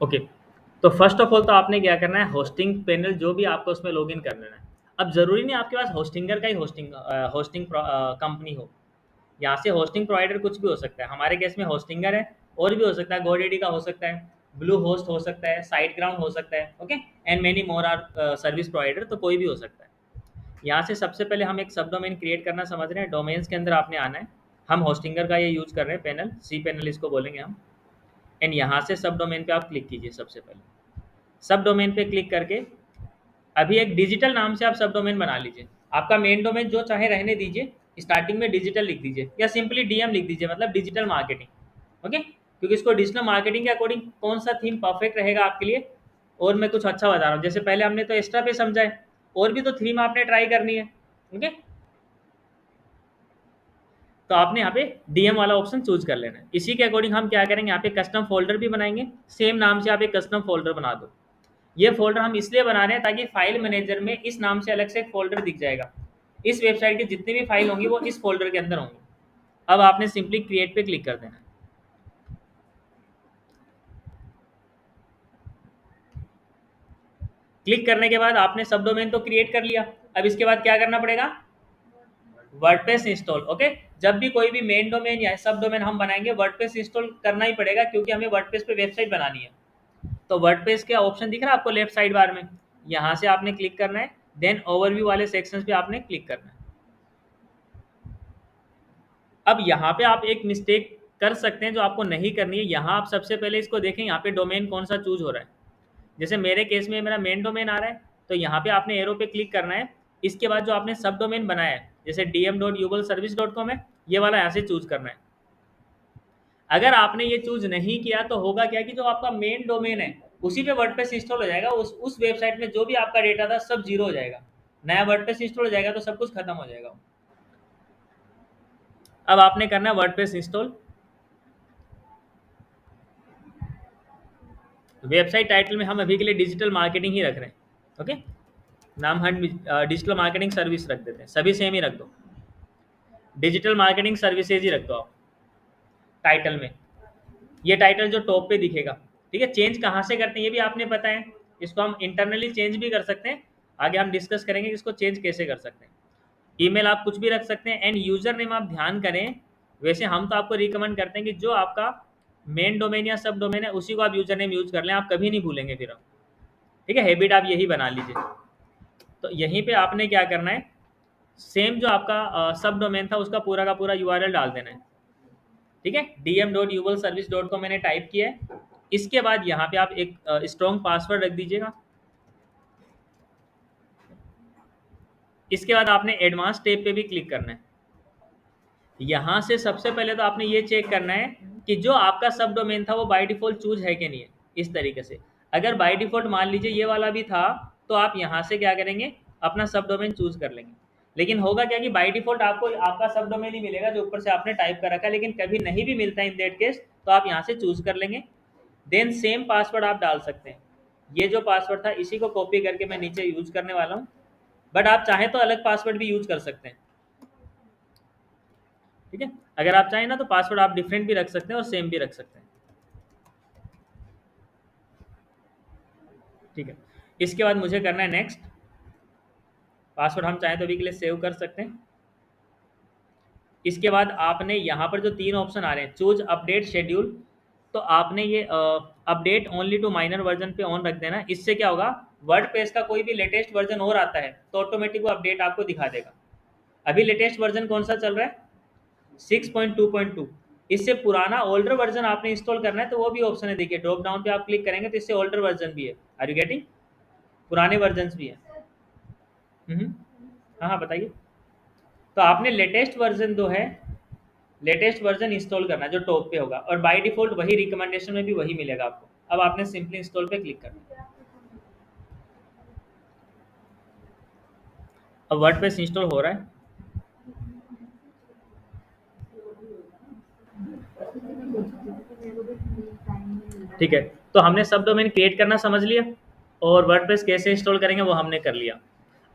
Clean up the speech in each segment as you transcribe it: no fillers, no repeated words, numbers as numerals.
Okay. तो first of all तो आपने क्या करना है, होस्टिंग पैनल जो भी आपको उसमें लॉगिन कर लेना है। अब ज़रूरी नहीं आपके पास होस्टिंगर का ही होस्टिंग कंपनी हो। यहाँ से होस्टिंग प्रोवाइडर कुछ भी हो सकता है। हमारे केस में होस्टिंगर है, और भी हो सकता है, गोडेडी का हो सकता है, ब्लू होस्ट हो सकता है, साइट ग्राउंड हो सकता है। Okay, and many more are service provider, तो कोई भी हो सकता है। यहाँ से सबसे पहले हम एक सब डोमेन क्रिएट करना समझ रहे हैं। डोमेन्स के अंदर आपने आना है। हम होस्टिंगर का ये यूज़ कर रहे हैं, पैनल सी पैनल इसको बोलेंगे हम। एंड यहाँ से सब डोमेन पे आप क्लिक कीजिए। सबसे पहले सब डोमेन पे क्लिक करके अभी एक डिजिटल नाम से आप सब डोमेन बना लीजिए। आपका मेन डोमेन जो चाहे रहने दीजिए, स्टार्टिंग में डिजिटल लिख दीजिए या सिंपली डीएम लिख दीजिए, मतलब डिजिटल मार्केटिंग। ओके, क्योंकि इसको डिजिटल मार्केटिंग के अकॉर्डिंग कौन सा थीम परफेक्ट रहेगा आपके लिए। और मैं कुछ अच्छा बता रहा हूँ, जैसे पहले हमने तो एक्स्ट्रा पे समझा है, और भी तो थीम आपने ट्राई करनी है। ओके, तो आपने यहाँ पे डीएम वाला ऑप्शन चूज कर लेना है। इसी के अकॉर्डिंग हम क्या करेंगे, यहाँ पे कस्टम फोल्डर भी बनाएंगे। सेम नाम से आप एक कस्टम फोल्डर बना दो। ये फोल्डर हम इसलिए बना रहे हैं ताकि फाइल मैनेजर में इस नाम से अलग से एक फोल्डर दिख जाएगा। इस वेबसाइट की जितनी भी फाइल होंगी वो इस फोल्डर के अंदर होंगी। अब आपने सिंपली क्रिएट पे क्लिक कर देना है। क्लिक करने के बाद आपने सब डोमेन तो क्रिएट कर लिया। अब इसके बाद क्या करना पड़ेगा, वर्डप्रेस इंस्टॉल। ओके, जब भी कोई भी मेन डोमेन या सब डोमेन हम बनाएंगे, वर्डप्रेस इंस्टॉल करना ही पड़ेगा, क्योंकि हमें वर्डप्रेस पे वेबसाइट बनानी है। तो वर्डप्रेस का ऑप्शन दिख रहा है आपको लेफ्ट साइड बार में, यहाँ से आपने क्लिक करना है। देन ओवरव्यू वाले सेक्शंस पे आपने क्लिक करना है। अब यहाँ पे आप एक मिस्टेक कर सकते हैं जो आपको नहीं करनी है। यहाँ आप सबसे पहले इसको देखें, यहाँ पे डोमेन कौन सा चूज हो रहा है। जैसे मेरे केस में मेरा मेन डोमेन आ रहा है, तो यहाँ पे आपने एरो पे क्लिक करना है। इसके बाद जो आपने सब डोमेन बनाया है, जैसे dm.ubalservice.com है, ये वाला यहाँ से चूज करना है। अगर आपने ये चूज नहीं किया तो होगा क्या कि जो आपका मेन डोमेन है उसी पे वर्डप्रेस इंस्टॉल हो जाएगा। उस वेबसाइट में जो भी आपका डेटा था सब जीरो हो जाएगा। नया वर्डप्रेस इंस्टॉल हो जाएगा तो सब कुछ खत्म हो जाएगा। अब आपने करना है वर्डप्रेस इंस्टॉल। वेबसाइट टाइटल में हम अभी के लिए डिजिटल मार्केटिंग ही रख रहे हैं। ओके, नाम हम डिजिटल मार्केटिंग सर्विस रख देते हैं, सभी सेम ही रख दो। डिजिटल मार्केटिंग सर्विसेज ही रख दो आप टाइटल में। ये टाइटल जो टॉप पे दिखेगा। ठीक है, चेंज कहाँ से करते हैं ये भी आपने पता है। इसको हम इंटरनली चेंज भी कर सकते हैं। आगे हम डिस्कस करेंगे कि इसको चेंज कैसे कर सकते हैं। ईमेल आप कुछ भी रख सकते हैं। एंड यूजर नेम आप ध्यान करें, वैसे हम तो आपको रिकमेंड करते हैं कि जो आपका मेन डोमेन या सब डोमेन है उसी को आप यूजर नेम यूज कर लें, आप कभी नहीं भूलेंगे फिर आप। ठीक है, हैबिट आप यही बना लीजिए। तो यहीं पे आपने क्या करना है, सेम जो आपका सब डोमेन था उसका पूरा का पूरा यूआरएल डाल देना है। ठीक है, dm.ubalservice.com मैंने टाइप किया है। इसके बाद यहाँ पे आप एक स्ट्रॉन्ग पासवर्ड रख दीजिएगा। इसके बाद आपने एडवांस टैब पे भी क्लिक करना है। यहाँ से सबसे पहले तो आपने ये चेक करना है कि जो आपका सब डोमेन था वो बाय डिफॉल्ट चूज है कि नहीं है। इस तरीके से अगर बाय डिफॉल्ट मान लीजिए ये वाला भी था, तो आप यहाँ से क्या करेंगे, अपना सब डोमेन चूज कर लेंगे। लेकिन होगा क्या कि बाय डिफॉल्ट आपको आपका सब डोमेन ही मिलेगा जो ऊपर से आपने टाइप कर रखा है। लेकिन कभी नहीं भी मिलता इन दैट केस, तो आप यहाँ से चूज कर लेंगे। देन सेम पासवर्ड आप डाल सकते हैं। ये जो पासवर्ड था इसी को कॉपी करके मैं नीचे यूज करने वाला हूँ। बट आप चाहें तो अलग पासवर्ड भी यूज कर सकते हैं। ठीक है, अगर आप चाहें ना तो पासवर्ड आप डिफरेंट भी रख सकते हैं और सेम भी रख सकते हैं। ठीक है, इसके बाद मुझे करना है नेक्स्ट। पासवर्ड हम चाहें तो अभी के लिए सेव कर सकते हैं। इसके बाद आपने यहाँ पर जो तीन ऑप्शन आ रहे हैं, चूज अपडेट शेड्यूल, तो आपने ये update only to minor version पे ऑन रख देना। इससे क्या होगा, वर्ड पेज का कोई भी लेटेस्ट वर्जन और आता है तो ऑटोमेटिक वो अपडेट आपको दिखा देगा। अभी लेटेस्ट वर्जन कौन सा चल रहा है, 6.2.2। इससे पुराना ओल्डर वर्जन आपने इंस्टॉल करना है तो वो भी ऑप्शन है, देखिए ड्रॉप डाउन पे आप क्लिक करेंगे तो इससे ओल्डर वर्जन भी है। आर यू गेटिंग, पुराने वर्जन भी है। हम्म, हाँ हाँ बताइए। तो आपने लेटेस्ट वर्जन जो है, लेटेस्ट वर्जन इंस्टॉल करना है जो टॉप पे होगा, और बाय डिफॉल्ट वही रिकमेंडेशन में भी वही मिलेगा आपको। अब आपने सिंपली इंस्टॉल पे क्लिक करना है। अब वर्डप्रेस इंस्टॉल हो रहा है। ठीक है, तो हमने सब डोमेन क्रिएट करना समझ लिया, और वर्डप्रेस कैसे इंस्टॉल करेंगे वो हमने कर लिया।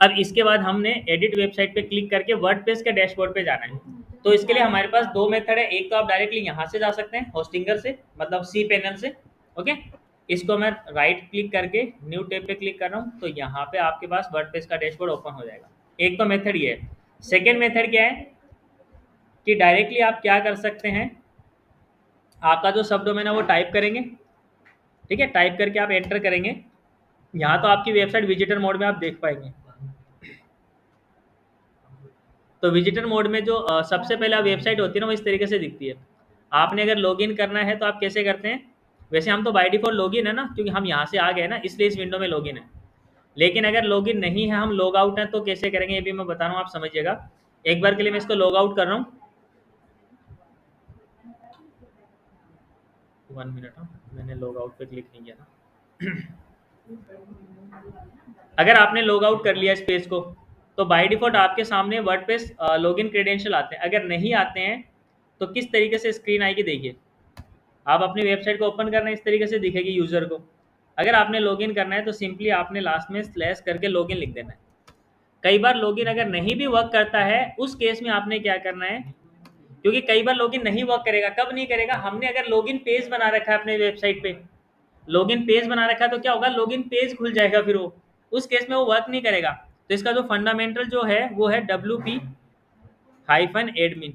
अब इसके बाद हमने एडिट वेबसाइट पे क्लिक करके वर्डप्रेस के डैशबोर्ड पे जाना है। तो इसके लिए हमारे पास दो मेथड है। एक तो आप डायरेक्टली यहाँ से जा सकते हैं होस्टिंगर से, मतलब सी पैनल से। ओके, इसको मैं राइट क्लिक करके न्यू टैब पे क्लिक कर रहा हूँ, तो यहाँ पे आपके पास वर्डप्रेस का डैशबोर्ड ओपन हो जाएगा। एक तो मेथड ये है। सेकेंड मेथड क्या है कि डायरेक्टली आप क्या कर सकते हैं, आपका जो सब डोमेन है वो टाइप करेंगे, ठीक है, टाइप करके आप एंटर करेंगे। यहाँ तो आपकी वेबसाइट विजिटर मोड में आप देख पाएंगे। तो विजिटर मोड में जो सबसे पहले वेबसाइट होती है ना, वो इस तरीके से दिखती है। आपने अगर लॉगिन करना है तो आप कैसे करते हैं, वैसे हम तो बाय डिफॉल्ट लॉगिन है ना, क्योंकि हम यहाँ से आ गए ना, इसलिए इस विंडो में लॉगिन है। लेकिन अगर लॉगिन नहीं है, हम लॉग आउट हैं, तो कैसे करेंगे ये भी मैं बता रहा हूँ, आप समझिएगा। एक बार के लिए मैं इसको लॉग आउट कर रहा हूँ। 1 मिनट, हाँ, मैंने लॉग आउट पे क्लिक नहीं किया ना। अगर आपने लॉग आउट कर लिया इस पेज को, तो बाय डिफॉल्ट आपके सामने वर्डप्रेस लॉगिन क्रेडेंशियल आते हैं। अगर नहीं आते हैं तो किस तरीके से स्क्रीन आएगी देखिए। आप अपनी वेबसाइट को ओपन करना है, इस तरीके से दिखेगी यूजर को। अगर आपने लॉगिन करना है तो सिंपली आपने लास्ट में स्लैश करके लॉगिन लिख देना है। कई बार लॉगिन अगर नहीं भी वर्क करता है, उस केस में आपने क्या करना है, क्योंकि कई बार लॉगिन नहीं वर्क करेगा, कब नहीं करेगा, हमने अगर लॉगिन पेज बना रखा है अपने वेबसाइट पे, लॉगिन पेज बना रखा है, तो क्या होगा, लॉगिन पेज खुल जाएगा, फिर वो उस केस में वो वर्क नहीं करेगा। तो इसका जो फंडामेंटल जो है वो है WP-admin।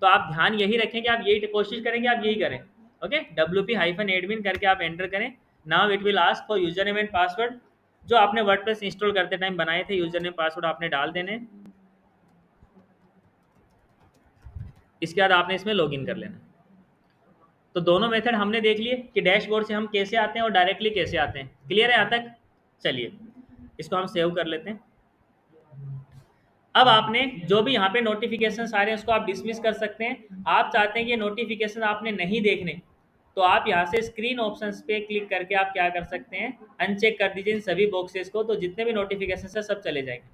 तो आप ध्यान यही रखें कि आप यही कोशिश करेंगे, आप यही करें। ओके, WP-admin करके आप एंटर करें। Now it will ask for user name and password, जो आपने वर्डप्रेस इंस्टॉल करते टाइम बनाए थे, यूजर नेम पासवर्ड आपने डाल देने। इसके बाद आपने इसमें लॉगिन कर लेना। तो दोनों मेथड हमने देख लिए कि डैशबोर्ड से हम कैसे आते हैं और डायरेक्टली कैसे आते हैं। क्लियर है यहाँ तक? चलिए, इसको हम सेव कर लेते हैं। अब आपने जो भी यहाँ पे नोटिफिकेशन आ रहे हैं उसको आप डिसमिस कर सकते हैं। आप चाहते हैं कि ये नोटिफिकेशन आपने नहीं देखने, तो आप यहाँ से स्क्रीन ऑप्शंस पे क्लिक करके आप क्या कर सकते हैं, अनचेक कर दीजिए इन सभी बॉक्सेस को, तो जितने भी नोटिफिकेशन है सब चले जाएंगे।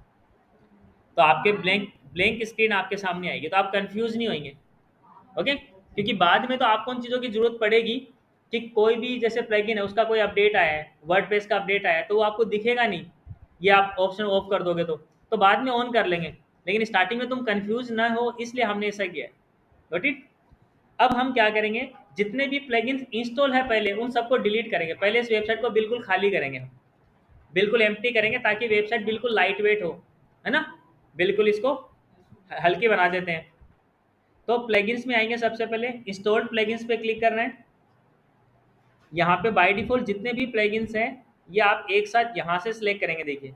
तो आपके ब्लैंक ब्लैंक स्क्रीन आपके सामने आएगी, तो आप कंफ्यूज नहीं होंगे। ओके, क्योंकि बाद में तो आपको उन चीज़ों की जरूरत पड़ेगी कि कोई भी जैसे प्लगइन है उसका कोई अपडेट आया है, वर्डप्रेस का अपडेट आया है, तो वो आपको दिखेगा नहीं, ये आप ऑप्शन ऑफ कर दोगे तो बाद में ऑन कर लेंगे। लेकिन स्टार्टिंग में तुम कंफ्यूज ना हो, इसलिए हमने ऐसा किया है। Got it? अब हम क्या करेंगे, जितने भी प्लगइन्स इंस्टॉल है पहले उन सबको डिलीट करेंगे। पहले इस वेबसाइट को बिल्कुल खाली करेंगे, बिल्कुल एम्प्टी करेंगे, ताकि वेबसाइट बिल्कुल लाइट वेट हो, है ना, बिल्कुल इसको हल्की बना देते हैं। तो प्लगइन्स में आएंगे, सबसे पहले इंस्टॉल्ड प्लगइन्स पे क्लिक करना है। यहाँ पे बाय डिफॉल्ट जितने भी प्लगइन्स हैं ये आप एक साथ यहाँ से सिलेक्ट करेंगे। देखिए,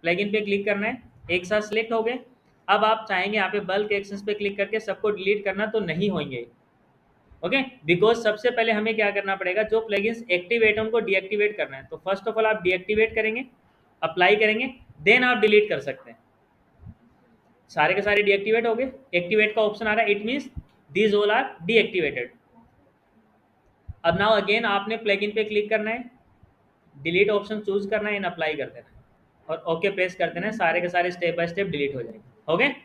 प्लगइन पे क्लिक करना है, एक साथ सिलेक्ट हो गए। अब आप चाहेंगे यहाँ पे बल्क एक्शंस पे क्लिक करके सबको डिलीट करना, तो नहीं होंगे। ओके, बिकॉज सबसे पहले हमें क्या करना पड़ेगा, जो प्लगइन्स एक्टिवेट है उनको डीएक्टिवेट करना है। तो फर्स्ट ऑफ ऑल आप डीएक्टिवेट करेंगे, अप्लाई करेंगे, देन आप डिलीट कर सकते हैं। सारे के सारे डीएक्टिवेट हो गए, एक्टिवेट का ऑप्शन आ रहा है, it means these all are deactivated. अब नाउ अगेन आपने प्लगइन पे क्लिक करना है, डिलीट ऑप्शन चूज करना है, इन अप्लाई कर देना है और ओके प्रेस कर देना है। सारे के सारे स्टेप बाय स्टेप डिलीट हो जाएंगे। हो गए?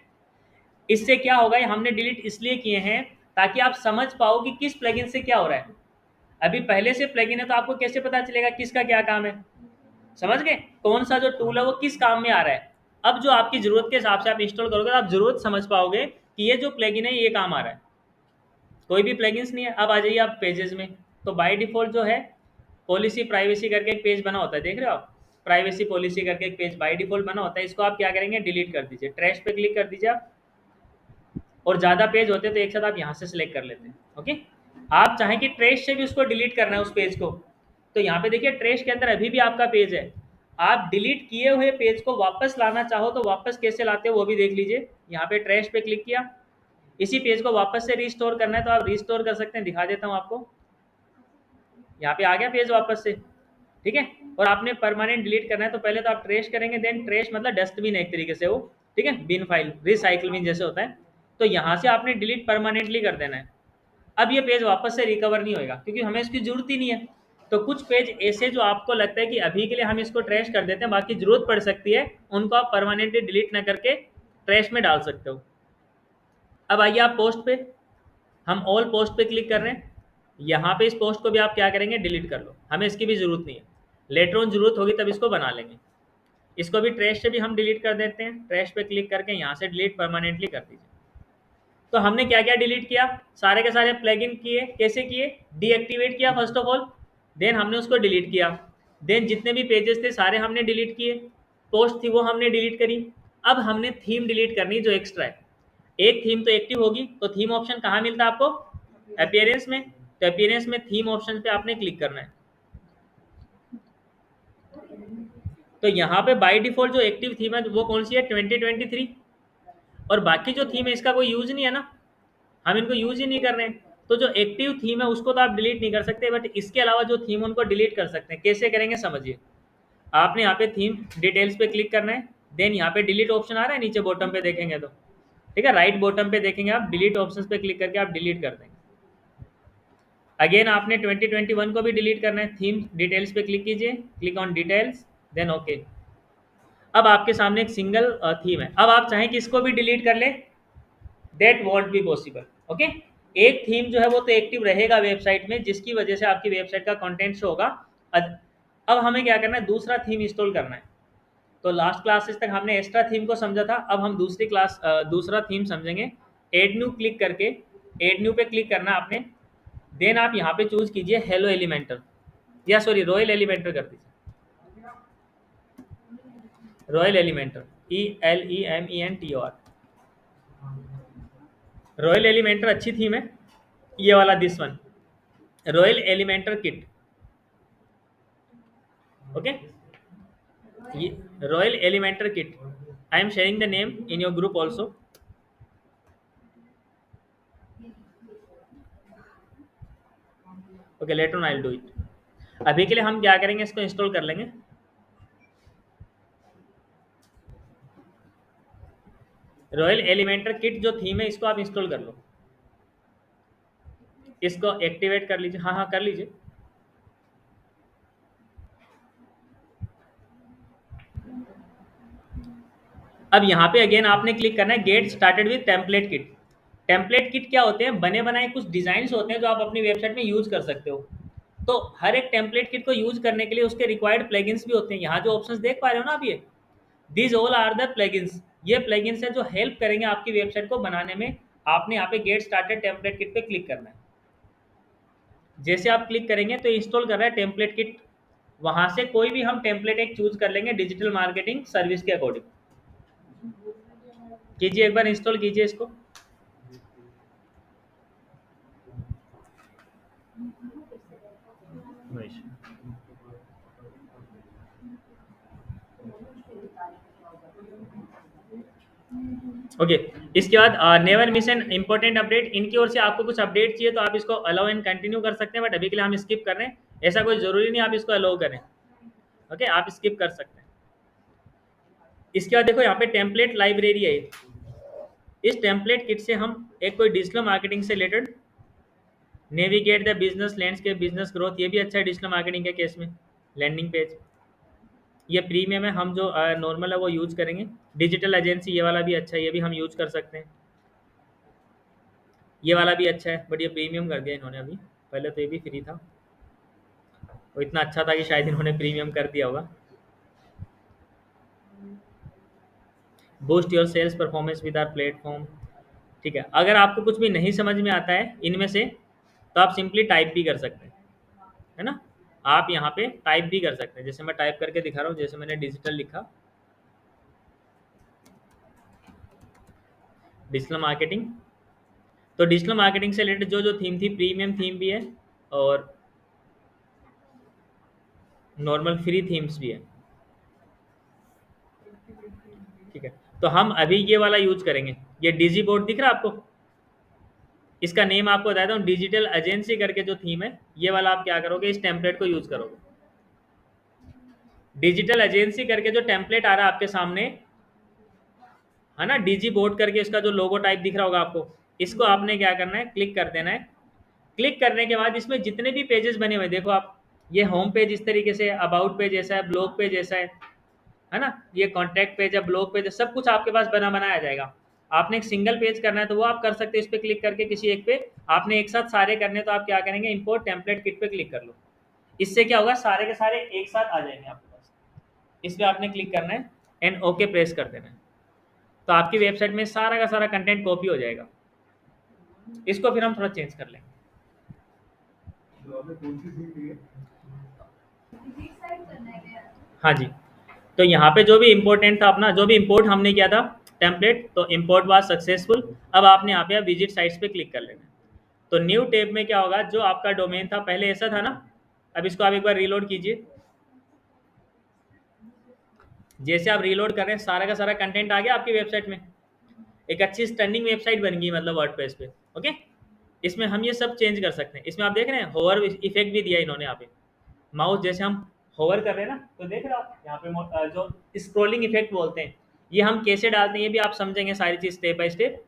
इससे क्या होगा, ये हमने डिलीट इसलिए किए हैं ताकि आप समझ पाओ कि किस प्लगइन से क्या हो रहा है। अभी पहले से प्लगइन है तो आपको कैसे पता चलेगा किसका क्या काम है? समझ गए, कौन सा जो टूल है वो किस काम में आ रहा है। अब जो आपकी जरूरत के हिसाब से आप इंस्टॉल करोगे तो आप जरूरत समझ पाओगे कि ये जो प्लगइन है ये काम आ रहा है। कोई भी प्लगइन्स नहीं है। अब आ जाइए आप पेजेस में। तो बाय डिफॉल्ट जो है पॉलिसी प्राइवेसी करके एक पेज बना होता है, देख रहे हो आप, प्राइवेसी पॉलिसी करके एक पेज बाय डिफॉल्ट बना होता है। इसको आप क्या करेंगे, डिलीट कर दीजिए, ट्रैश पे क्लिक कर दीजिए आप। और ज़्यादा पेज होते हैं तो एक साथ आप यहाँ से सिलेक्ट कर लेते हैं। ओके, आप चाहें कि ट्रैश से भी उसको डिलीट करना है उस पेज को, तो यहाँ पे देखिए ट्रैश के अंदर अभी भी आपका पेज है। आप डिलीट किए हुए पेज को वापस लाना चाहो तो वापस कैसे लाते हो वो भी देख लीजिए। यहाँ पे ट्रैश पे क्लिक किया, इसी पेज को वापस से रिस्टोर करना है तो आप रिस्टोर कर सकते हैं। दिखा देता हूँ आपको, यहाँ पे आ गया पेज वापस से, ठीक है। और आपने परमानेंट डिलीट करना है तो पहले तो आप ट्रेश करेंगे, देन ट्रेश मतलब डस्टबिन है एक तरीके से वो, ठीक है, बिन फाइल, रिसाइकिल बिन जैसे होता है। तो यहाँ से आपने डिलीट परमानेंटली कर देना है। अब ये पेज वापस से रिकवर नहीं होएगा क्योंकि हमें इसकी जरूरत ही नहीं है। तो कुछ पेज ऐसे जो आपको लगता है कि अभी के लिए हम इसको ट्रैश कर देते हैं, बाकी जरूरत पड़ सकती है, उनको आप परमानेंटली डिलीट ना करके ट्रैश में डाल सकते हो। अब आइए आप पोस्ट पे, हम ऑल पोस्ट पे क्लिक कर रहे हैं। यहाँ पे इस पोस्ट को भी आप क्या करेंगे, डिलीट कर लो, हमें इसकी भी ज़रूरत नहीं है। लेटर ऑन ज़रूरत होगी तब इसको बना लेंगे। इसको भी ट्रैश से भी हम डिलीट कर देते हैं, ट्रैश पे क्लिक करके यहाँ से डिलीट परमानेंटली कर दीजिए। तो हमने क्या क्या डिलीट किया, सारे के सारे प्लगइन किए। कैसे किए, डीएक्टिवेट किया फर्स्ट ऑफ ऑल, देन हमने उसको डिलीट किया, देन जितने भी पेजेस थे सारे हमने डिलीट किए, पोस्ट थी वो हमने डिलीट करी। अब हमने थीम डिलीट करनी जो एक्स्ट्रा है। एक थीम तो एक्टिव होगी, तो थीम ऑप्शन कहाँ मिलता है आपको? अपीयरेंस में। तो अपीयरेंस में थीम ऑप्शन पे आपने क्लिक करना है। तो यहाँ पे बाय डिफॉल्ट जो एक्टिव थीम है वो कौन सी है? 2023। और बाकी जो थीम है इसका कोई यूज नहीं है ना, हम इनको यूज ही नहीं कर रहे हैं। तो जो एक्टिव थीम है उसको तो आप डिलीट नहीं कर सकते, बट इसके अलावा जो थीम उनको डिलीट कर सकते हैं। कैसे करेंगे समझिए। आपने यहाँ पे थीम डिटेल्स पे क्लिक करना है, देन यहाँ पे डिलीट ऑप्शन आ रहा है नीचे बॉटम पे देखेंगे तो, ठीक है, राइट बॉटम पे देखेंगे आप, डिलीट ऑप्शंस पे क्लिक करके आप डिलीट कर देंगे। अगेन आपने 2021 को भी डिलीट करना है, थीम डिटेल्स पे क्लिक कीजिए, click on details, then okay. अब आपके सामने एक सिंगल थीम है। अब आप चाहें कि इसको भी डिलीट कर लें, that want be possible. Okay, एक थीम जो है वो तो एक्टिव रहेगा वेबसाइट में, जिसकी वजह से आपकी वेबसाइट का कंटेंट शो होगा। अब हमें क्या करना है? दूसरा थीम इंस्टॉल करना है। तो लास्ट क्लासेस तक हमने एक्स्ट्रा थीम को समझा था, अब हम दूसरा थीम समझेंगे। एड न्यू क्लिक करके, एड न्यू पे क्लिक करना आपने, देन आप यहाँ पे चूज कीजिए हेलो एलिमेंटर, या सॉरी रॉयल एलिमेंटर कर दीजिए, royal Elementor, ELEMENTOR। Royal Elementor अच्छी थीम है, ये वाला this one, royal Elementor kit. Okay, ये royal Elementor kit, I am sharing the name in your group also. Okay, later on I will do it. अभी के लिए हम क्या करेंगे, इसको इंस्टॉल कर लेंगे। रॉयल एलिमेंटर किट जो थीम है इसको आप इंस्टॉल कर लो, इसको एक्टिवेट कर लीजिए। हाँ हाँ कर लीजिए। अब यहाँ पे अगेन आपने क्लिक करना है get started with template kit. Template kit क्या होते हैं? बने बनाए कुछ डिजाइन होते हैं जो आप अपनी वेबसाइट में यूज कर सकते हो। तो हर एक टेम्पलेट किट को यूज करने के लिए उसके रिक्वायर्ड प्लगइन्स भी होते हैं। यहाँ जो ऑप्शंस देख पा रहे हो ना आप, ये these all are the plugins, ये प्लगइन्स है जो हेल्प करेंगे आपकी वेबसाइट को बनाने में। आपने यहाँ पे गेट स्टार्टेड टेम्पलेट किट पे क्लिक करना है। जैसे आप क्लिक करेंगे तो इंस्टॉल कर रहा है टेम्पलेट किट। वहां से कोई भी हम टेम्पलेट एक चूज कर लेंगे डिजिटल मार्केटिंग सर्विस के अकॉर्डिंग। कीजिए, एक बार इंस्टॉल कीजिए इसको। ओके, इसके बाद never miss an important update. इनकी ओर से आपको कुछ अपडेट चाहिए तो आप इसको अलाउ एंड कंटिन्यू कर सकते हैं, बट अभी के लिए हम स्किप कर रहे हैं। ऐसा कोई जरूरी नहीं आप इसको अलाउ करें। ओके, आप स्किप कर सकते हैं। इसके बाद देखो यहाँ पे टेम्पलेट लाइब्रेरी है। इस टेम्पलेट किट से हम एक कोई डिजिटल मार्केटिंग से related, navigate the business landscape business growth, ये भी अच्छा है डिजिटल मार्केटिंग के केस में। लैंडिंग पेज, ये प्रीमियम है, हम जो नॉर्मल है वो यूज करेंगे। डिजिटल एजेंसी, ये वाला भी अच्छा है, ये भी हम यूज कर सकते हैं। ये वाला भी अच्छा है, बट ये प्रीमियम कर दिया इन्होंने अभी, पहले तो ये भी फ्री था। वो इतना अच्छा था कि शायद इन्होंने प्रीमियम कर दिया होगा। Boost your sales performance with our platform, ठीक है। अगर आपको कुछ भी नहीं समझ में आता है इनमें से, तो आप सिंपली टाइप भी कर सकते हैं, है ना। आप यहाँ पे टाइप भी कर सकते हैं, जैसे मैं टाइप करके दिखा रहा हूँ, जैसे मैंने डिजिटल लिखा, डिजिटल मार्केटिंग। तो डिजिटल मार्केटिंग से रिलेटेड जो जो थीम थी, प्रीमियम थीम भी है और नॉर्मल फ्री थीम्स भी है, ठीक है। तो हम अभी ये वाला यूज करेंगे। ये डिजी बोर्ड दिख रहा है आपको? इसका नेम आपको बताता हूँ, डिजिटल एजेंसी करके जो थीम है, ये वाला आप क्या करोगे, इस टेम्पलेट को यूज करोगे। डिजिटल एजेंसी करके जो टेम्पलेट आ रहा है आपके सामने, है ना, डीजी बोर्ड करके इसका जो लोगो टाइप दिख रहा होगा आपको, इसको आपने क्या करना है, क्लिक कर देना है। क्लिक करने के बाद इसमें जितने भी पेजेस बने हुए देखो आप, ये होम पेज इस तरीके से, अबाउट पेज ऐसा है, ब्लॉग पेज ऐसा है ना, ये कॉन्टैक्ट पेज है, ब्लॉग पेज है, सब कुछ आपके पास बना बनाया जाएगा। आपने एक सिंगल पेज करना है तो वो आप कर सकते हैं, इस पर क्लिक करके किसी एक पे। आपने एक साथ सारे करने तो आप क्या करेंगे, इंपोर्ट टेम्पलेट किट पे क्लिक कर लो। इससे क्या होगा, सारे के सारे एक साथ आ जाएंगे आपके पास। इस पर आपने क्लिक करना है एंड ओके प्रेस कर देना है, तो आपकी वेबसाइट में सारा का सारा कंटेंट कॉपी हो जाएगा। इसको फिर हम थोड़ा चेंज कर लेंगे। हाँ जी। तो यहाँ पे जो भी इम्पोर्टेंट था अपना, जो भी इम्पोर्ट हमने किया था टेम्पलेट, तो इम्पोर्ट वाज सक्सेसफुल। अब आपने यहाँ पे विजिट साइट्स पे क्लिक कर लेना है। तो न्यू टैब में क्या होगा, जो आपका डोमेन था पहले ऐसा था ना, अब इसको आप एक बार रीलोड कीजिए। जैसे आप रीलोड कर रहे हैं, सारा का सारा कंटेंट आ गया आपकी वेबसाइट में। एक अच्छी स्टैंडिंग वेबसाइट बन गई, मतलब वर्डप्रेस पे। ओके। इसमें हम ये सब चेंज कर सकते हैं। इसमें आप देख रहे हैं होवर इफेक्ट भी दिया इन्होंने यहाँ पे। माउस जैसे हम होवर कर रहे हैं ना, तो देख रहे हो आप यहाँ पे जो स्क्रोलिंग इफेक्ट बोलते हैं, ये हम कैसे डालते हैं ये भी आप समझेंगे सारी चीज स्टेप बाय स्टेप।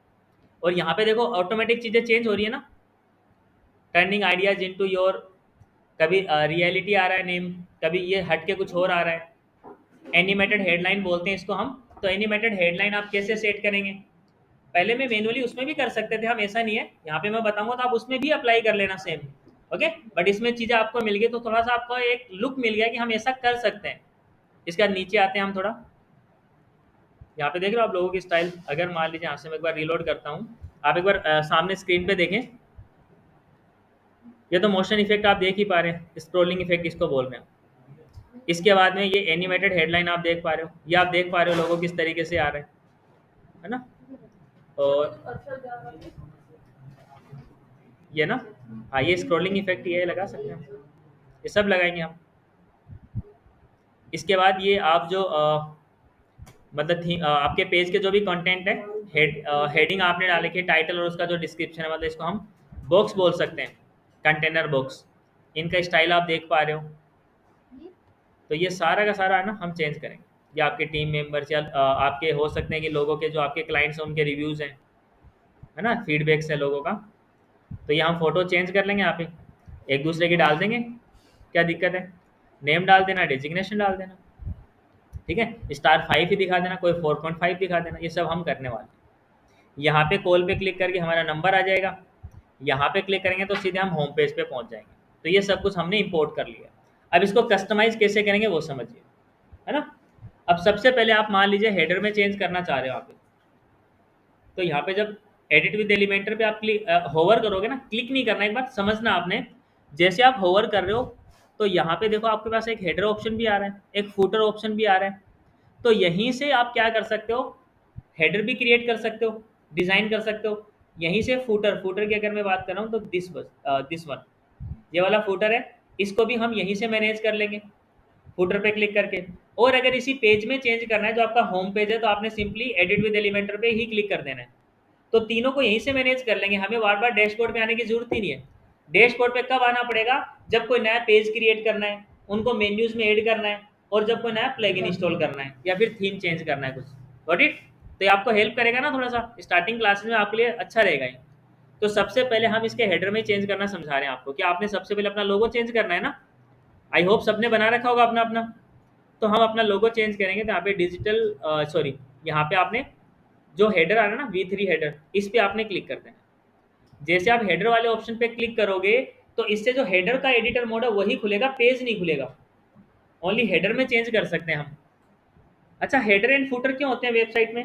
और यहाँ पे देखो ऑटोमेटिक चीजें चेंज हो रही है ना, टर्निंग आइडियाज इनटू योर, कभी रियलिटी आ रहा है नेम, कभी ये हट के कुछ और आ रहा है। एनिमेटेड हेडलाइन बोलते हैं इसको हम। तो एनिमेटेड हेडलाइन आप कैसे सेट करेंगे, पहले में मैनुअली उसमें भी कर सकते थे हम, ऐसा नहीं है, यहाँ पे मैं बताऊंगा तो आप उसमें भी अप्लाई कर लेना सेम। ओके। बट इसमें चीजें आपको मिल गई तो थोड़ा सा आपको एक लुक मिल गया कि हम ऐसा कर सकते हैं। इसके बाद नीचे आते हैं हम थोड़ा, यहाँ पे देख रहे हो आप लोगों की स्टाइल। अगर मान लीजिए यहाँ से मैं एक बार रीलोड करता हूँ, आप एक बार सामने स्क्रीन पे देखें। ये तो मोशन इफेक्ट आप देख ही पा रहे हैं, स्क्रोलिंग इफेक्ट इसको बोल रहे हैं। इसके बाद में ये एनिमेटेड हेडलाइन आप देख पा रहे हो, ये आप देख पा रहे हो लोगों किस तरीके से आ रहे हैं, है ना। और ये ना, हाँ ये स्क्रोलिंग इफेक्ट ये लगा सकते हैं हम, ये सब लगाएंगे हम। इसके बाद ये आप जो मतलब आपके पेज के जो भी कंटेंट है, हेडिंग आपने डाले के टाइटल और उसका जो डिस्क्रिप्शन है, मतलब इसको हम बॉक्स बोल सकते हैं, कंटेनर बॉक्स। इनका स्टाइल आप देख पा रहे हो। तो ये सारा का सारा है ना हम चेंज करेंगे। या आपके टीम मेंबर्स या आपके हो सकते हैं कि लोगों के जो आपके क्लाइंट्स हैं उनके रिव्यूज़ हैं, है ना, फीडबैक्स है लोगों का। तो ये हम फोटो चेंज कर लेंगे यहाँ पे, एक दूसरे की डाल देंगे, क्या दिक्कत है। नेम डाल देना, डेजिग्नेशन डाल देना, ठीक है। स्टार 5 ही दिखा देना, कोई 4.5 दिखा देना, ये सब हम करने वाले हैं। यहाँ पे कॉल पे क्लिक करके हमारा नंबर आ जाएगा। यहाँ पे क्लिक करेंगे तो सीधे हम होम पेज पे पहुँच जाएंगे। तो ये सब कुछ हमने इंपोर्ट कर लिया। अब इसको कस्टमाइज कैसे करेंगे वो समझिए, है ना। अब सबसे पहले आप मान लीजिए हेडर में चेंज करना चाह रहे हो आप, तो यहाँ पे जब एडिट विद एलिमेंटर पे आप क्लिक होवर करोगे ना, क्लिक नहीं करना, एक बात समझना आपने। जैसे आप होवर कर रहे हो तो यहाँ पे देखो आपके पास एक हेडर ऑप्शन भी आ रहा है, एक फुटर ऑप्शन भी आ रहा है। तो यहीं से आप क्या कर सकते हो, हेडर भी क्रिएट कर सकते हो, डिज़ाइन कर सकते हो। यहीं से फुटर फुटर की अगर मैं बात कर रहा हूँ तो दिस वन, ये वाला फुटर है, इसको भी हम यहीं से मैनेज कर लेंगे फुटर पे क्लिक करके। और अगर इसी पेज में चेंज करना है जो आपका होम पेज है, तो आपने सिंपली एडिट विद एलिमेंटर पे ही क्लिक कर देना है। तो तीनों को यहीं से मैनेज कर लेंगे, हमें बार बार डैशबोर्ड पे आने की जरूरत ही नहीं है। डैशबोर्ड पे कब आना पड़ेगा, जब कोई नया पेज क्रिएट करना है, उनको मेन्यूज में ऐड करना है, और जब कोई नया प्लगइन इंस्टॉल करना है या फिर थीम चेंज करना है कुछ। Got it. तो ये आपको हेल्प करेगा ना, थोड़ा सा स्टार्टिंग क्लासेस में आपके लिए अच्छा रहेगा ये। तो सबसे पहले हम इसके हेडर में चेंज करना समझा रहे हैं आपको कि आपने सबसे पहले अपना लोगो चेंज करना है ना। आई होप सबने बना रखा होगा अपना अपना। तो हम अपना लोगो चेंज करेंगे, तो यहाँ पे डिजिटल सॉरी, यहाँ पे आपने जो हेडर आ रहा है ना V3 हेडर, इस पे आपने क्लिक कर देना है। जैसे आप हेडर वाले ऑप्शन पे क्लिक करोगे तो इससे जो हेडर का एडिटर मोड है वही खुलेगा, पेज नहीं खुलेगा। ओनली हेडर में चेंज कर सकते हैं हम। अच्छा, हेडर एंड फुटर क्यों होते हैं वेबसाइट में,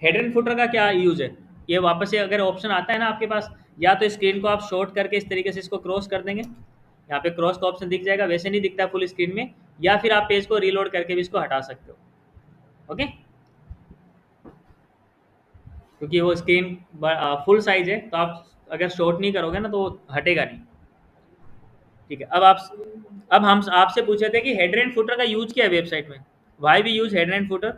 हेडर एंड फुटर का क्या यूज है। ये वापस से अगर ऑप्शन आता है ना आपके पास, या तो स्क्रीन को आप शॉर्ट करके इस तरीके से इसको क्रॉस कर देंगे, यहाँ पे क्रॉस का ऑप्शन दिख जाएगा, वैसे नहीं दिखता फुल स्क्रीन में। या फिर आप पेज को रीलोड करके भी इसको हटा सकते हो। ओके। क्योंकि वो स्क्रीन फुल साइज है, तो आप अगर शॉर्ट नहीं करोगे ना तो वो हटेगा नहीं। ठीक है। अब हम आपसे पूछे थे कि हेडर एंड फुटर का यूज क्या है वेबसाइट में, why we use header and footer,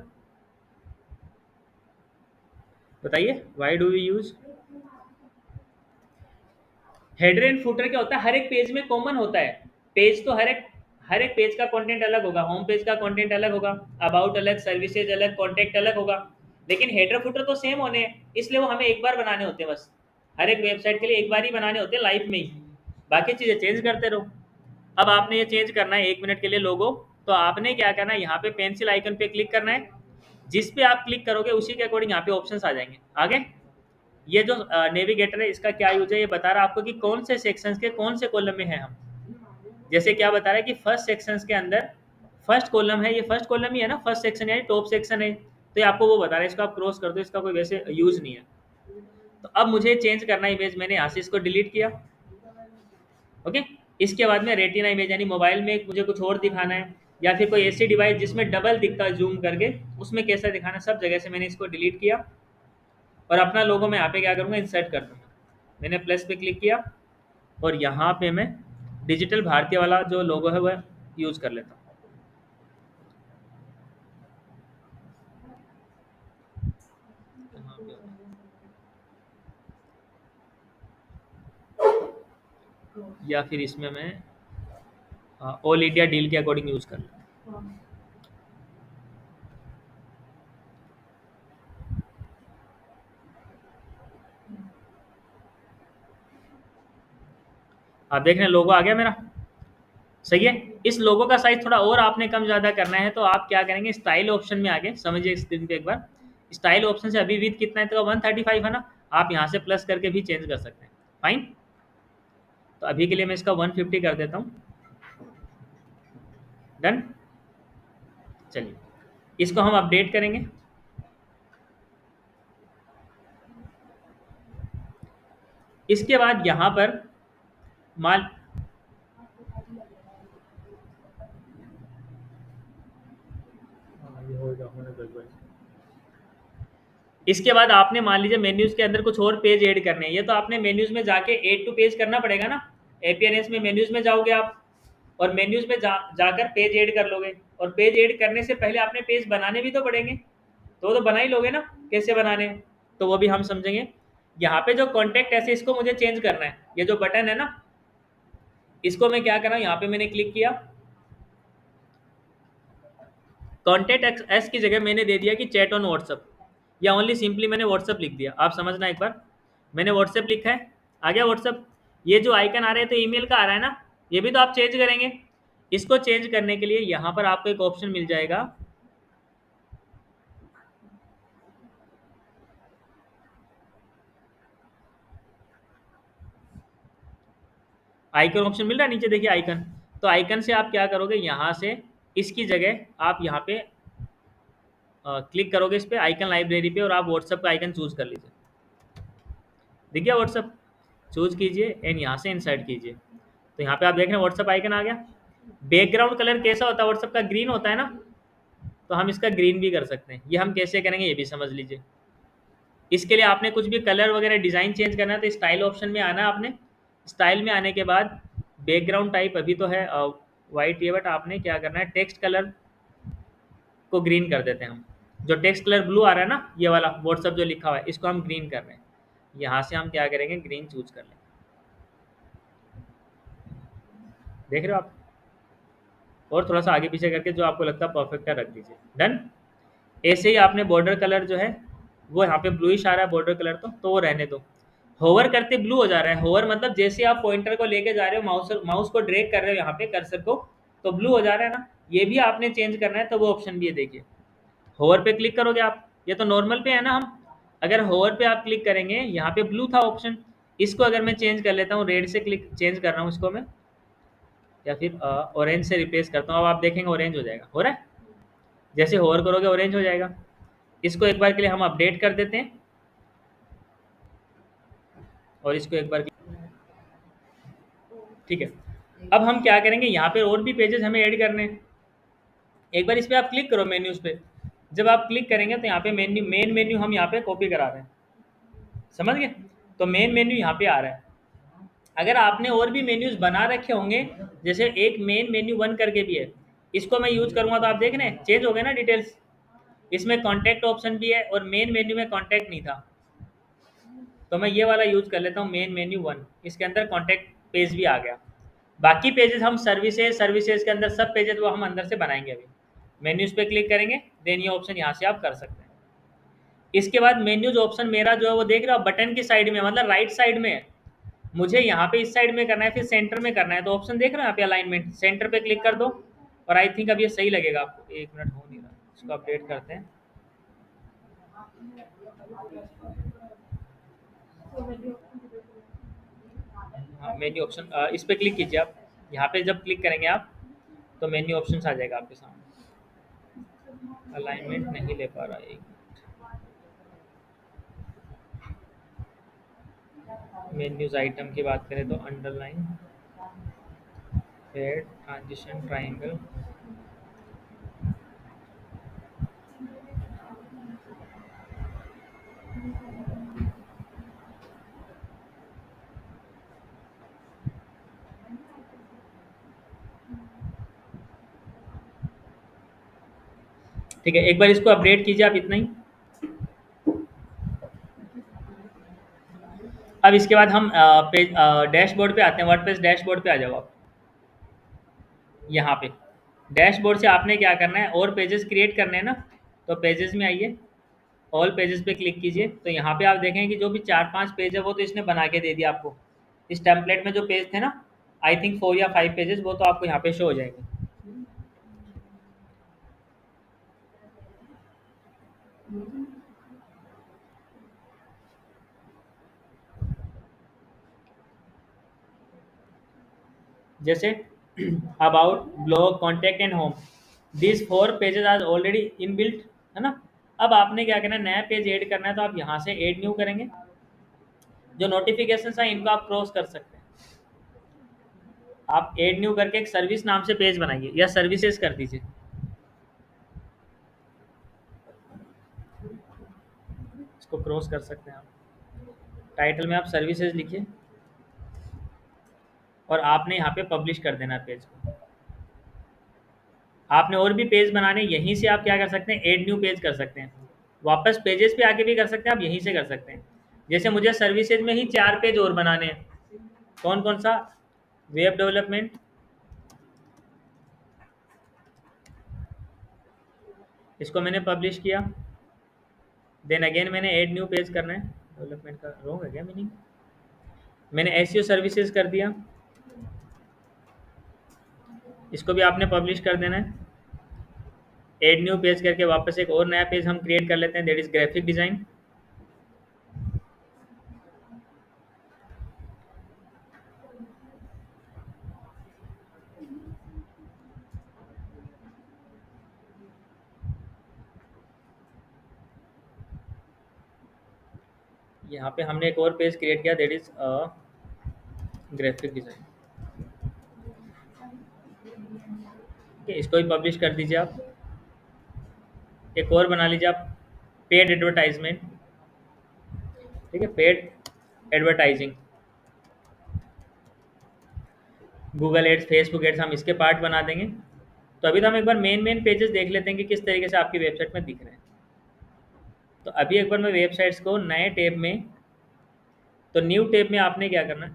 बताइए why do we use. Header and footer क्या होता है, हर एक पेज में कॉमन होता है। पेज तो हर एक पेज का कंटेंट अलग होगा, होम पेज का कंटेंट अलग होगा, अबाउट अलग, सर्विसेज अलग, कॉन्टेक्ट अलग होगा। लेकिन हेडर फुटर तो सेम होने हैं, इसलिए वो हमें एक बार बनाने होते हैं बस। हर एक वेबसाइट के लिए एक बार ही बनाने होते हैं लाइफ में ही, बाकी चीज़ें चेंज करते रहो। अब आपने ये चेंज करना है 1 मिनट के लिए लोगो। तो आपने क्या करना है, यहाँ पे पेंसिल आइकन पे क्लिक करना है। जिस पे आप क्लिक करोगे उसी के अकॉर्डिंग यहाँ पे ऑप्शंस आ जाएंगे आगे। ये जो नेविगेटर है इसका क्या यूज है, ये बता रहा है आपको कि कौन से सेक्शंस के कौन से कॉलम में है हम। जैसे क्या बता रहा है कि फर्स्ट सेक्शंस के अंदर फर्स्ट कॉलम है, ये फर्स्ट कॉलम ही है ना, फर्स्ट सेक्शन यानी टॉप सेक्शन है। तो ये आपको वो बता रहा है, इसको आप क्रॉस कर दो, इसका कोई वैसे यूज नहीं है। तो अब मुझे चेंज करना है इमेज, मैंने यहाँ से इसको डिलीट किया। ओके। इसके बाद में रेटिना इमेज यानी मोबाइल में मुझे कुछ और दिखाना है, या फिर कोई ऐसी डिवाइस जिसमें डबल दिखता है जूम करके, उसमें कैसा दिखाना है, सब जगह से मैंने इसको डिलीट किया। और अपना लोगो मैं यहाँ पे क्या करूँगा, इंसर्ट कर दूँगा। मैंने प्लस पे क्लिक किया और यहाँ पे मैं डिजिटल भारतीय वाला जो लोगो है वह यूज़ कर लेता हूँ। यहाँ पे या फिर इसमें मैं ऑल इंडिया डील के अकॉर्डिंग यूज़ कर लेता हूँ। आप देख रहे हैं लोगो आ गया मेरा, सही है। इस लोगो का साइज थोड़ा और आपने कम ज़्यादा करना है तो आप क्या करेंगे, स्टाइल ऑप्शन में आगे समझिए स्क्रीन पे एक बार। स्टाइल ऑप्शन से अभी विथ कितना है तो 135 है ना, आप यहाँ से प्लस करके भी चेंज कर सकते हैं। फाइन, तो अभी के लिए मैं इसका 150 कर देता हूँ। डन। चलिए इसको हम अपडेट करेंगे। इसके बाद यहाँ पर मान, इसके बाद आपने मान लीजिए मेन्यूज के अंदर कुछ और पेज ऐड करने हैं, ये तो आपने मेन्यूज में जाके ऐड टू पेज करना पड़ेगा ना। एपीएनएस में मेन्यूज में जाओगे आप, और मेन्यूज में जाकर पेज ऐड कर लोगे, और पेज ऐड करने से पहले आपने पेज बनाने भी तो पड़ेंगे, तो वो तो बना ही लोगे ना। कैसे बनाने हैं तो वो भी हम समझेंगे। यहाँ पे जो कॉन्टेक्ट ऐसे इसको मुझे चेंज करना है, ये जो बटन है ना, इसको मैं क्या कर रहा हूँ, यहाँ पे मैंने क्लिक किया, कॉन्टेक्ट एस की जगह मैंने दे दिया कि चैट ऑन व्हाट्सअप, या ओनली सिंपली मैंने व्हाट्सअप लिख दिया। आप समझना एक बार, मैंने व्हाट्सअप लिखा है, आ गया व्हाट्सअप। ये जो आइकन आ रहे हैं तो ईमेल का आ रहा है ना, ये भी तो आप चेंज करेंगे। इसको चेंज करने के लिए यहाँ पर आपको एक ऑप्शन मिल जाएगा, आइकन ऑप्शन मिल रहा है नीचे देखिए आइकन। तो आइकन से आप क्या करोगे, यहाँ से इसकी जगह आप यहाँ पे क्लिक करोगे इस पे आइकन लाइब्रेरी पे, और आप व्हाट्सअप का आइकन चूज कर लीजिए। दिख गया व्हाट्सअप, चूज कीजिए एंड यहाँ से इंसर्ट कीजिए। तो यहाँ पे आप देख रहे हैं व्हाट्सअप आइकन आ गया। बैकग्राउंड कलर कैसा होता है व्हाट्सअप का, ग्रीन होता है ना, तो हम इसका ग्रीन भी कर सकते हैं। ये हम कैसे करेंगे ये भी समझ लीजिए। इसके लिए आपने कुछ भी कलर वगैरह डिज़ाइन चेंज करना है तो स्टाइल ऑप्शन में आना है आपने। स्टाइल में आने के बाद बैकग्राउंड टाइप अभी तो है वाइट, ये बट आपने क्या करना है, टेक्स्ट कलर को ग्रीन कर देते हैं हम। जो टेक्स्ट कलर ब्लू आ रहा है ना, ये वाला व्हाट्सअप जो लिखा हुआ है, इसको हम ग्रीन कर रहे हैं। यहाँ से हम क्या करेंगे, ग्रीन चूज कर लेंगे। देख रहे हो आप, और थोड़ा सा आगे पीछे करके जो आपको लगता है परफेक्ट है रख दीजिए। डन। ऐसे ही आपने बॉर्डर कलर जो है वो यहाँ पे ब्लूइश आ रहा है बॉर्डर कलर, तो वो रहने दो। होवर करते ब्लू हो जा रहा है, होवर मतलब जैसे आप पॉइंटर को लेके जा रहे हो, माउस माउस को ड्रैग कर रहे हो यहाँ पे कर्सर को, तो ब्लू हो जा रहा है ना। ये भी आपने चेंज करना है तो वो ऑप्शन भी है देखिए। होवर पे क्लिक करोगे आप, ये तो नॉर्मल पे है ना हम, अगर होवर पे आप क्लिक करेंगे यहाँ पे ब्लू था ऑप्शन, इसको अगर मैं चेंज कर लेता हूँ, रेड से क्लिक चेंज कर रहा हूँ इसको मैं, या फिर ऑरेंज से रिप्लेस करता हूँ। अब आप देखेंगे ऑरेंज हो जाएगा, हो रहा है, जैसे होवर करोगे ऑरेंज हो जाएगा। इसको एक बार के लिए हम अपडेट कर देते हैं, और इसको एक बार, ठीक है। अब हम क्या करेंगे, यहाँ पे और भी पेजेस हमें ऐड करने हैं। एक बार इस पे आप क्लिक करो मेन्यूज पे, जब आप क्लिक करेंगे तो यहाँ पे मेन मेन्यू हम यहाँ पे कॉपी करा रहे हैं, समझ गए। तो मेन मेन्यू यहाँ पे आ रहा है। अगर आपने और भी मेन्यूज बना रखे होंगे, जैसे एक मेन मेन्यू वन करके भी है, इसको मैं यूज करूंगा तो आप देख रहे हैं चेंज हो गए ना डिटेल्स। इसमें कॉन्टैक्ट ऑप्शन भी है और मेन मेन्यू में कॉन्टैक्ट नहीं था, तो मैं ये वाला यूज कर लेता हूँ मेन मेन्यू वन, इसके अंदर कॉन्टैक्ट पेज भी आ गया। बाकी पेजेस हम सर्विसेज सर्विसेज के अंदर सब पेजेस वो हम अंदर से बनाएंगे। अभी मेन्यूज पे क्लिक करेंगे, देन ये ऑप्शन यहाँ से आप कर सकते हैं। इसके बाद मेन्यूज ऑप्शन मेरा जो है वो देख रहे हो बटन की साइड में, मतलब राइट साइड में है। मुझे यहाँ पे इस साइड में करना है, फिर सेंटर में करना है, तो ऑप्शन देख रहे हो यहाँ पे अलाइनमेंट, सेंटर पे क्लिक कर दो, और आई थिंक अब ये सही लगेगा आपको। एक मिनट, हो नहीं रहा, इसको अपडेट करते हैं। हाँ मेन्यू ऑप्शन, इस पे क्लिक कीजिए आप। यहाँ पे जब क्लिक करेंगे आप तो मेन्यू ऑप्शन आ जाएगा आपके सामने। अलाइनमेंट नहीं ले पा रहा है, मेन्यूज आइटम की बात करें तो अंडरलाइन, पेड ट्रांजिशन ट्राइंगल। ठीक है, एक बार इसको अपडेट कीजिए आप इतना ही। अब इसके बाद हम पेज डैशबोर्ड पे आते हैं। वर्डप्रेस डैशबोर्ड पे आ जाओ आप। यहाँ पे डैशबोर्ड से आपने क्या करना है, और पेजेस क्रिएट करने हैं ना, तो पेजेस में आइए, ऑल पेजेस पे क्लिक कीजिए। तो यहाँ पे आप देखेंगे कि जो भी 4-5 पेज है वो तो इसने बना के दे दिया आपको। इस टेम्पलेट में जो पेज थे ना, आई थिंक 4 या 5 पेजेस, वो तो आपको यहाँ पे शो हो जाएंगे। जैसे about, blog, contact and home, this 4 pages are already in built, है ना। अब आपने क्या करना है, नया पेज ऐड करना है, तो आप यहाँ से ऐड न्यू करेंगे। जो नोटिफिकेशन है इनको आप क्रॉस कर सकते हैं। आप ऐड न्यू करके एक सर्विस नाम से पेज बनाइए, या सर्विसेज कर दीजिए। इसको क्रॉस कर सकते हैं आप। टाइटल में आप सर्विसेज लिखिए, और आपने यहाँ पे पब्लिश कर देना है पेज को। आपने और भी पेज बनाने, यहीं से आप क्या कर सकते हैं, ऐड न्यू पेज कर सकते हैं। वापस पेजेस पे आके भी कर सकते हैं, आप यहीं से कर सकते हैं। जैसे मुझे सर्विसेज में ही 4 पेज और बनाने हैं। कौन कौन सा? वेब डेवलपमेंट, इसको मैंने पब्लिश किया। देन अगेन मैंने ऐड न्यू पेज करना है। डेवलपमेंट का रॉन्ग है क्या मीनिंग? मैंने एसईओ सर्विसेज कर दिया, इसको भी आपने पब्लिश कर देना है। ऐड न्यू पेज करके वापस एक और नया पेज हम क्रिएट कर लेते हैं, दैट इज ग्राफिक डिजाइन। यहाँ पे हमने एक और पेज क्रिएट किया, दैट इज ग्राफिक डिजाइन। ठीक है, इसको भी पब्लिश कर दीजिए आप। एक और बना लीजिए आप, पेड एडवर्टाइजमेंट। ठीक है, paid advertising, Google ads, Facebook ads, हम इसके पार्ट बना देंगे। तो अभी तो हम एक बार मेन मेन पेजेस देख लेते हैं कि किस तरीके से आपकी वेबसाइट में दिख रहे हैं। तो अभी एक बार मैं वेबसाइट्स को नए टैब में, तो न्यू टैब में आपने क्या करना है,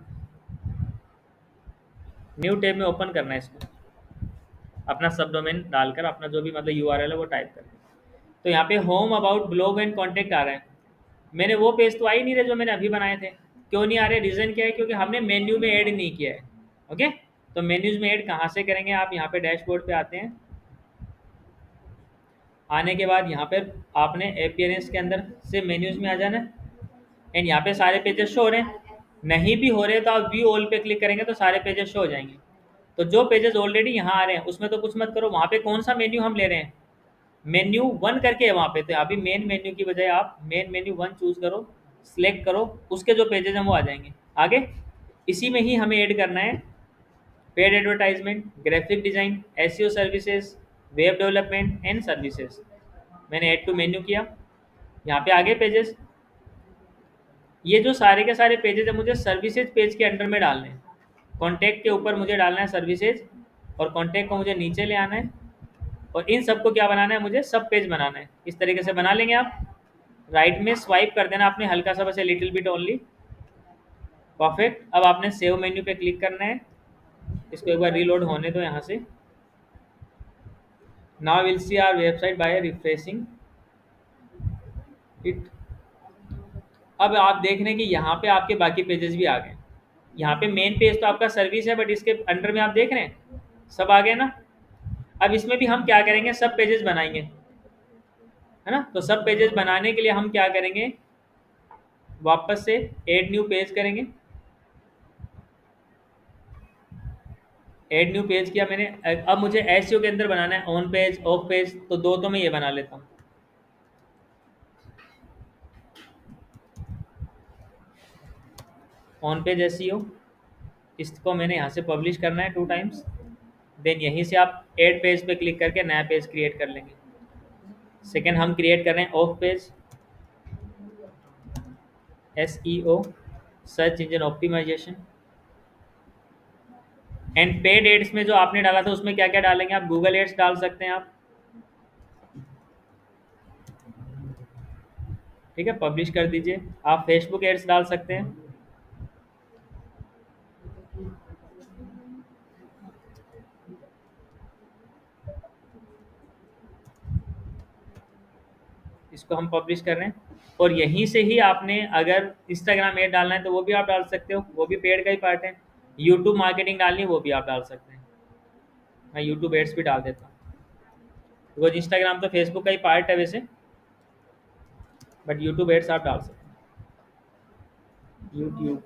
न्यू टैब में ओपन करना है इसको, अपना सब डोमेन डालकर, अपना जो भी मतलब यूआरएल है वो टाइप करके। तो यहाँ पे home, about, blog and contact आ रहा है। मैंने वो पेज तो आ ही नहीं रहे जो मैंने अभी बनाए थे। क्यों नहीं आ रहे? रीज़न क्या है? क्योंकि हमने मेन्यू में ऐड नहीं किया है। ओके, तो मेन्यूज में ऐड कहाँ से करेंगे? आप यहाँ पे डैशबोर्ड पे आते हैं। आने के बाद यहाँ पर आपने अपीयरेंस के अंदर से मेन्यूज में आ जाना है। एंड यहाँ पे सारे पेजेस शो हो रहे हैं। नहीं भी हो रहे तो आप व्यू ऑल पे क्लिक करेंगे तो सारे पेजेस शो हो जाएंगे। तो जो पेजेस ऑलरेडी यहाँ आ रहे हैं उसमें तो कुछ मत करो। वहाँ पे कौन सा मेन्यू हम ले रहे हैं? मेन्यू 1 करके है वहाँ पे। तो यहाँ पे मेन मेन्यू की बजाय आप मेन मेन्यू 1 चूज करो, सिलेक्ट करो, उसके जो पेजेस हैं वो आ जाएंगे आगे। इसी में ही हमें ऐड करना है paid advertisement, graphic design, SEO services, web development and services. मैंने ऐड टू मेन्यू किया। यहाँ पे आगे पेजेस, ये जो सारे के सारे पेजेस है मुझे सर्विसेज पेज के अंडर में डालने हैं। कॉन्टैक्ट के ऊपर मुझे डालना है सर्विसेज, और कॉन्टैक्ट को मुझे नीचे ले आना है, और इन सबको क्या बनाना है? मुझे सब पेज बनाना है। इस तरीके से बना लेंगे आप। राइट में स्वाइप कर देना आपने हल्का सा, बस लिटिल बिट ओनली। परफेक्ट। अब आपने सेव मेन्यू पे क्लिक करना है। इसको एक बार रीलोड होने दो यहाँ से। Now will see our website by refreshing it. अब आप देख रहे हैं कि यहाँ पे आपके बाकी पेजेस भी आ गए। यहाँ पे मेन पेज तो आपका सर्विस है, बट इसके अंडर में आप देख रहे हैं सब आ गए ना। अब इसमें भी हम क्या करेंगे? सब पेजेस बनाएंगे, है ना। तो सब पेजेस बनाने के लिए हम क्या करेंगे? वापस से ऐड न्यू पेज करेंगे। ऐड न्यू पेज किया मैंने। अब मुझे एसईओ के अंदर बनाना है ऑन पेज, ऑफ पेज, तो दो तो मैं ये बना लेता हूँ। ऑन पेज एसईओ, इसको मैंने यहाँ से पब्लिश करना है 2 टाइम्स। देन यहीं से आप ऐड पेज पे क्लिक करके नया पेज क्रिएट कर लेंगे। सेकेंड हम क्रिएट कर रहे हैं off page, SEO, search engine optimisation. And paid ads में जो आपने डाला था उसमें क्या क्या डालेंगे आप? गूगल एड्स डाल सकते हैं आप, ठीक है, पब्लिश कर दीजिए। आप फेसबुक एड्स डाल सकते हैं, इसको हम पब्लिश कर रहे हैं। और यहीं से ही आपने अगर इंस्टाग्राम एड डालना है तो वो भी आप डाल सकते हो, वो भी पेड का ही पार्ट है। यूट्यूब मार्केटिंग डालनी है वो भी आप डाल सकते हैं, मैं यूट्यूब एड्स भी डाल देता हूँ, बिकॉज इंस्टाग्राम तो फेसबुक का ही पार्ट है वैसे, बट यूट्यूब एड्स आप डाल सकते हैं। यूट्यूब,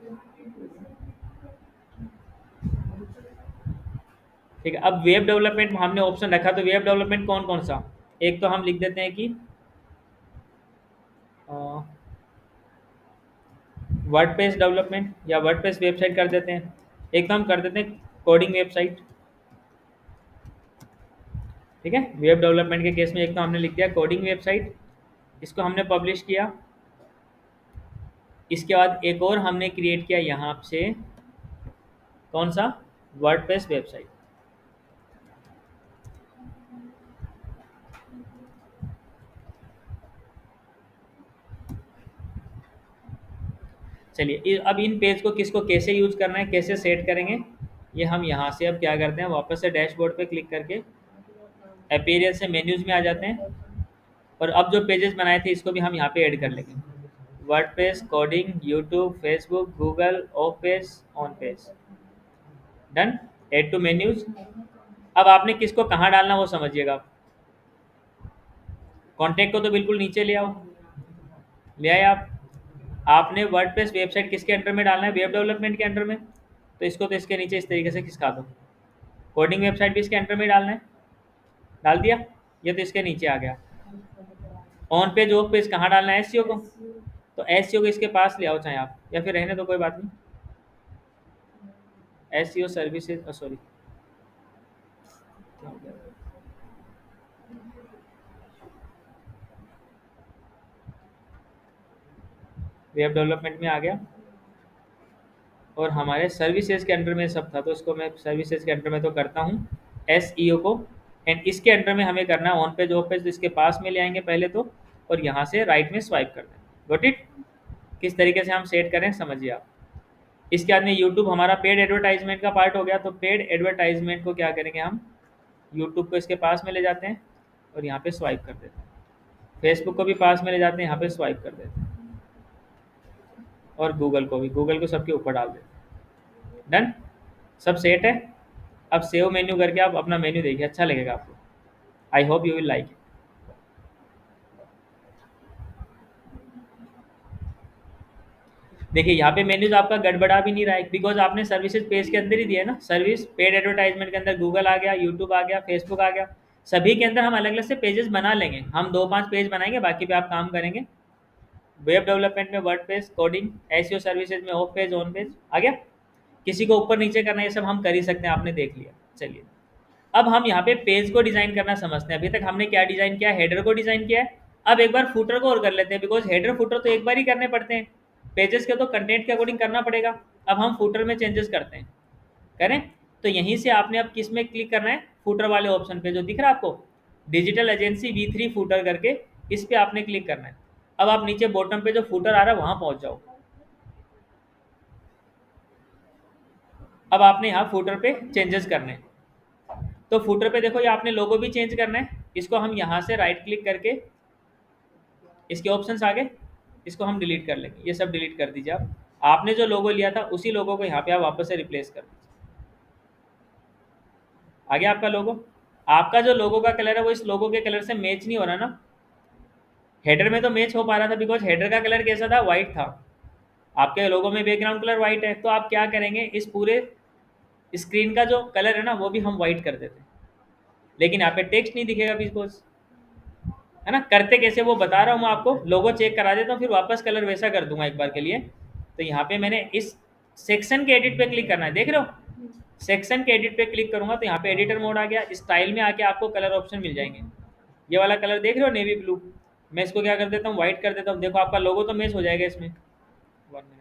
ठीक है। अब वेब डेवलपमेंट में हमने ऑप्शन रखा, तो वेब डेवलपमेंट कौन कौन सा? एक तो हम लिख देते हैं कि वर्डप्रेस डेवलपमेंट या वर्डप्रेस वेबसाइट कर देते हैं। एक तो हम कर देते हैं कोडिंग वेबसाइट, ठीक है। वेब डेवलपमेंट के केस में एक तो हमने लिख दिया कोडिंग वेबसाइट, इसको हमने पब्लिश किया। इसके बाद एक और हमने क्रिएट किया यहाँ से, कौन सा? WordPress website. चलिए अब इन पेज को किसको कैसे यूज करना है, कैसे सेट करेंगे, ये हम यहाँ से अब क्या करते हैं, वापस से डैशबोर्ड पे क्लिक करके अपीयरेंस से मेन्यूज में आ जाते हैं। और अब जो पेजेस बनाए थे इसको भी हम यहाँ पे ऐड कर लेंगे। WordPress, coding, YouTube, Facebook, Google, off page, on page, done. Add to menus. अब आपने किसको कहाँ डालना वो समझिएगा आप। कॉन्टैक्ट को तो बिल्कुल नीचे ले आओ, ले आए आप। आपने वर्डप्रेस वेबसाइट किसके अंडर में डालना है? वेब डेवलपमेंट के अंडर में, तो इसको तो इसके नीचे इस तरीके से खिसका दो। कोडिंग वेबसाइट भी इसके अंडर में डालना है, डाल दिया, ये तो इसके नीचे आ गया। ऑन पेज ऑफ पेज कहाँ डालना है? एसईओ को, तो एसईओ को इसके पास ले आओ चाहे आप, या फिर रहने दो कोई बात नहीं। SEO services, sorry, web development में आ गया और हमारे सर्विसेज के अंडर में सब था, तो इसको मैं सर्विसेज के अंडर में तो करता हूँ एसईओ को। एंड इसके अंडर में हमें करना है ऑन पेज ऑफ पेज, तो इसके पास में ले आएंगे पहले तो, और यहाँ से राइट में स्वाइप कर दें। Got it? किस तरीके से हम सेट करें समझिए आप। इसके बाद में यूट्यूब हमारा पेड एडवर्टाइजमेंट का पार्ट हो गया, तो पेड एडवर्टाइजमेंट को क्या करेंगे हम, यूट्यूब को इसके पास में ले जाते हैं और यहाँ पे स्वाइप कर देते हैं। फेसबुक को भी पास में ले जाते हैं, यहाँ पे स्वाइप कर देते हैं। और गूगल को भी, गूगल को सबके ऊपर डाल देते हैं। डन, सब सेट है। अब सेव मेन्यू करके आप अपना मेन्यू देखिए, अच्छा लगेगा आपको। I hope you will like it. देखिए यहाँ पे मेन्यूज आपका गड़बड़ा भी नहीं रहा है, बिकॉज आपने सर्विसेज पेज के अंदर ही दिया है ना। सर्विस पेड एडवर्टाइजमेंट के अंदर गूगल आ गया, यूट्यूब आ गया, फेसबुक आ गया, सभी के अंदर हम अलग अलग से पेजेस बना लेंगे। हम 2-5 पेज बनाएंगे, बाकी पे आप काम करेंगे। वेब डेवलपमेंट में वर्डप्रेस, कोडिंग, एसईओ सर्विसेज में ऑफ पेज, ऑन पेज आ गया। किसी को ऊपर नीचे करना है ये सब हम कर ही सकते हैं, आपने देख लिया। चलिए अब हम यहाँ पे पेज को डिजाइन करना समझते हैं। अभी तक हमने क्या डिजाइन किया? हेडर को डिजाइन किया है। अब एक बार फुटर को और कर लेते हैं, बिकॉज हेडर फुटर तो एक बार ही करने पड़ते हैं, पेजेस के तो कंटेंट के अकॉर्डिंग करना पड़ेगा। अब हम फुटर में चेंजेस करते हैं, करें तो यहीं से आपने अब किस में क्लिक करना है? फुटर वाले ऑप्शन पे जो दिख रहा है आपको, डिजिटल एजेंसी V3 फुटर करके, इस पे आपने क्लिक करना है। अब आप नीचे बॉटम पे जो फुटर आ रहा है वहां पहुंच जाओ। अब आपने यहाँ फुटर पे चेंजेस करने हैं, तो फुटर पे देखो ये आपने लोगो भी चेंज करना है। इसको हम यहाँ से राइट क्लिक करके, इसके ऑप्शंस आ गए, इसको हम डिलीट कर लेंगे। ये सब डिलीट कर दीजिए आप। आपने जो लोगो लिया था उसी लोगो को यहाँ पे आप वापस से रिप्लेस कर दीजिए। आ गया आपका लोगो। आपका जो लोगो का कलर है वो इस लोगो के कलर से मैच नहीं हो रहा ना। हेडर में तो मैच हो पा रहा था, बिकॉज हेडर का कलर कैसा था? व्हाइट था। आपके लोगो में बैकग्राउंड कलर व्हाइट है, तो आप क्या करेंगे, इस पूरे स्क्रीन का जो कलर है ना वो भी हम व्हाइट कर देते हैं। लेकिन यहाँ पे टेक्स्ट नहीं दिखेगा बिकॉज, है ना। करते कैसे वो बता रहा हूँ मैं आपको। लोगो चेक करा देता हूँ, फिर वापस कलर वैसा कर दूंगा एक बार के लिए। तो यहाँ पे मैंने इस सेक्शन के एडिट पे क्लिक करना है, देख रहे हो, सेक्शन के एडिट पे क्लिक करूंगा तो यहाँ पे एडिटर मोड आ गया। स्टाइल में आके आपको कलर ऑप्शन मिल जाएंगे। ये वाला कलर देख रहे हो, नेवी ब्लू। मैं इसको क्या कर देता हूँ, व्हाइट कर देता हूँ। देखो आपका लोगो तो मैच हो जाएगा इसमें। 1 मिनट।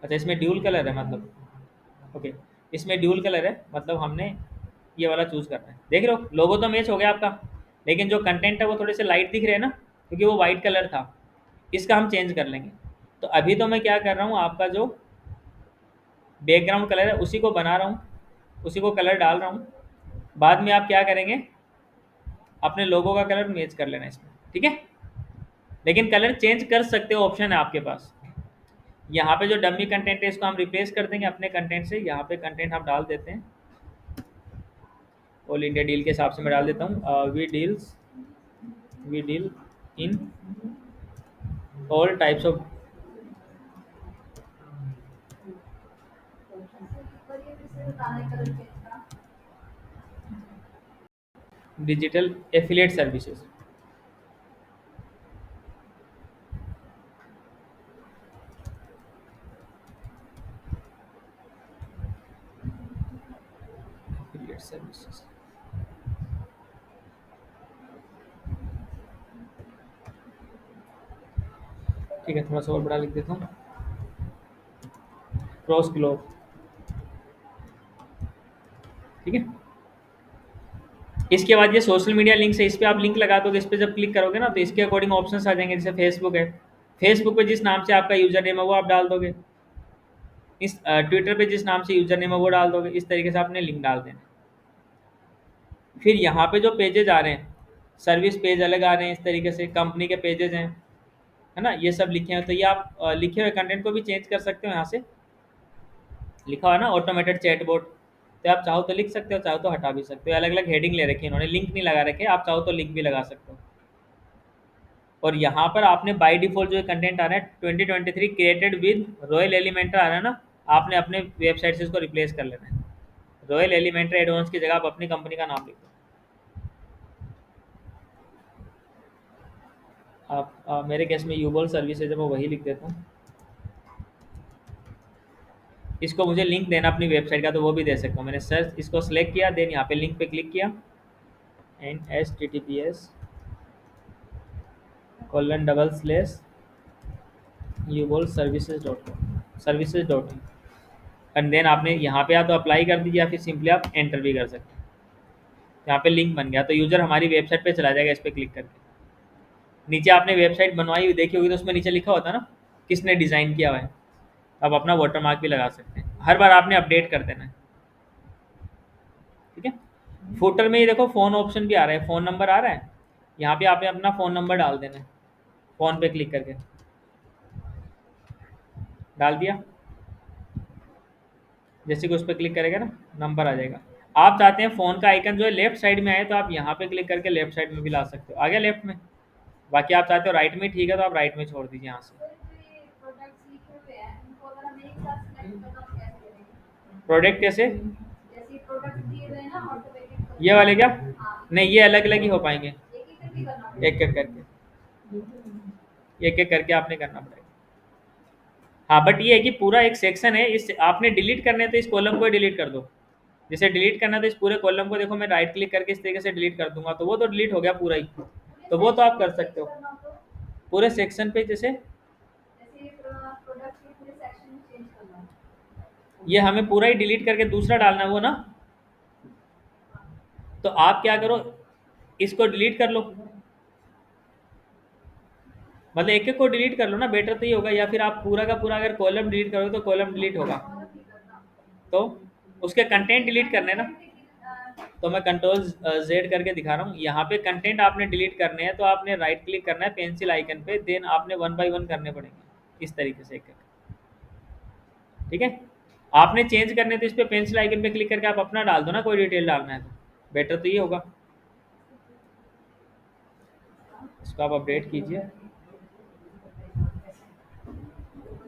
अच्छा, इसमें ड्यूल कलर है मतलब। ओके, इसमें ड्यूल कलर है मतलब हमने ये वाला चूज करना है। देख रहे हो, लोगो तो मैच हो गया आपका, लेकिन जो कंटेंट है वो थोड़े से लाइट दिख रहे हैं ना, क्योंकि वो वाइट कलर था। इसका हम चेंज कर लेंगे। तो अभी तो मैं क्या कर रहा हूँ, आपका जो बैकग्राउंड कलर है उसी को बना रहा हूँ, उसी को कलर डाल रहा हूँ। बाद में आप क्या करेंगे, अपने लोगो का कलर मैच कर लेना इसमें, ठीक है। लेकिन कलर चेंज कर सकते हो, ऑप्शन है आपके पास। यहाँ पे जो डमी कंटेंट है इसको हम रिप्लेस कर देंगे अपने कंटेंट से। यहाँ पे कंटेंट हम डाल देते हैं, ऑल इंडिया डील के हिसाब से मैं डाल देता हूँ, we deal in all types of digital affiliate services. Affiliate services, ठीक है। थोड़ा सा और बड़ा लिख देता हूँ, क्रॉस ग्लोब, ठीक है। इसके बाद ये सोशल मीडिया लिंक्स है, इस पे आप लिंक लगा दोगे। इस पे जब क्लिक करोगे ना तो इसके अकॉर्डिंग ऑप्शंस आ जाएंगे। जैसे फेसबुक है, फेसबुक पे जिस नाम से आपका यूजर नेम है वो आप डाल दोगे। इस ट्विटर पे जिस नाम से यूजर नेम है वो डाल दोगे। इस तरीके से आपने लिंक डाल देना। फिर यहाँ पे जो पेजेज आ रहे हैं, सर्विस पेज अलग आ रहे हैं, इस तरीके से कंपनी के पेजेज हैं, है ना, ये सब लिखे हैं। तो ये आप लिखे हुए कंटेंट को भी चेंज कर सकते हो। यहाँ से लिखा हुआ है ना ऑटोमेटेड चैटबॉट, तो आप चाहो तो लिख सकते हो, चाहो तो हटा भी सकते हो। अलग अलग हेडिंग ले रखी है इन्होंने, लिंक नहीं लगा रखे, आप चाहो तो लिंक भी लगा सकते हो। और यहाँ पर आपने बाय डिफॉल्ट जो कंटेंट आ रहा है 2023 क्रिएटेड विद रॉयल एलिमेंटर आ रहा है ना, आपने अपने वेबसाइट से इसको रिप्लेस कर लेना है। रॉयल एलिमेंटर एडवांस की जगह आप अपनी कंपनी का नाम लिख दो। आप मेरे केस में यूबॉल सर्विसेज है, मैं वही लिख देता हूँ। इसको मुझे लिंक देना अपनी वेबसाइट का तो वो भी दे सकता हूँ। मैंने सर्च इसको सिलेक्ट किया, देन यहाँ पे लिंक पे क्लिक किया, एंड https:// यूबॉल सर्विसेज.com एंड देन आपने यहाँ पे या तो अप्लाई कर दीजिए या फिर सिंपली आप एंटर भी कर सकते हैं। यहाँ पे लिंक बन गया तो यूजर हमारी वेबसाइट पे चला जाएगा इस पे क्लिक करके। नीचे आपने वेबसाइट बनवाई हुई देखी होगी तो उसमें नीचे लिखा होता है ना किसने डिज़ाइन किया हुआ है। आप अपना वाटरमार्क भी लगा सकते हैं। हर बार आपने अपडेट कर देना है, ठीक है। फुटर में ये देखो फ़ोन ऑप्शन भी आ रहा है, फ़ोन नंबर आ रहा है। यहाँ पे आपने अपना फ़ोन नंबर डाल देना है, फ़ोन पे क्लिक करके डाल दिया। जैसे कि उस पर क्लिक करेगा ना, नंबर आ जाएगा। आप चाहते हैं फ़ोन का आइकन जो है लेफ्ट साइड में आए तो आप यहाँ पे क्लिक करके लेफ्ट साइड में भी ला सकते हो, आ गया लेफ्ट में। बाकी आप चाहते हो राइट में, ठीक है, तो आप राइट में छोड़ दीजिए यहाँ से। प्रोडक्ट कैसे, ये वाले क्या, नहीं ये अलग अलग ही हो पाएंगे, एक एक करके, एक एक करके आपने करना पड़ेगा। हाँ, बट ये है कि पूरा एक सेक्शन है, इस आपने डिलीट करने हैं तो इस कॉलम को डिलीट कर दो। जैसे डिलीट करना है तो इस पूरे कॉलम को देखो मैं राइट क्लिक करके इस तरीके से डिलीट कर दूंगा तो वो तो डिलीट हो गया पूरा ही। तो वो तो आप कर सकते हो पूरे सेक्शन पे। जैसे ये हमें पूरा ही डिलीट करके दूसरा डालना है वो ना, तो आप क्या करो, इसको डिलीट कर लो, मतलब एक एक को डिलीट कर लो ना, बेटर तो ये होगा। या फिर आप पूरा का पूरा अगर कॉलम डिलीट करोगे तो कॉलम डिलीट होगा, तो उसके कंटेंट डिलीट करने ना। तो मैं कंट्रोल जेड करके दिखा रहा हूँ। यहाँ पे कंटेंट आपने डिलीट करने हैं तो आपने राइट क्लिक करना है पेंसिल आइकन पे, देन आपने 1 बाय 1 करने पड़ेंगे इस तरीके से, एक ठीक है। आपने चेंज करने तो इस पे पेंसिल आइकन पे क्लिक करके आप अपना डाल दो ना, कोई डिटेल डालना है तो बेटर तो ये होगा। इसको आप अपडेट कीजिए।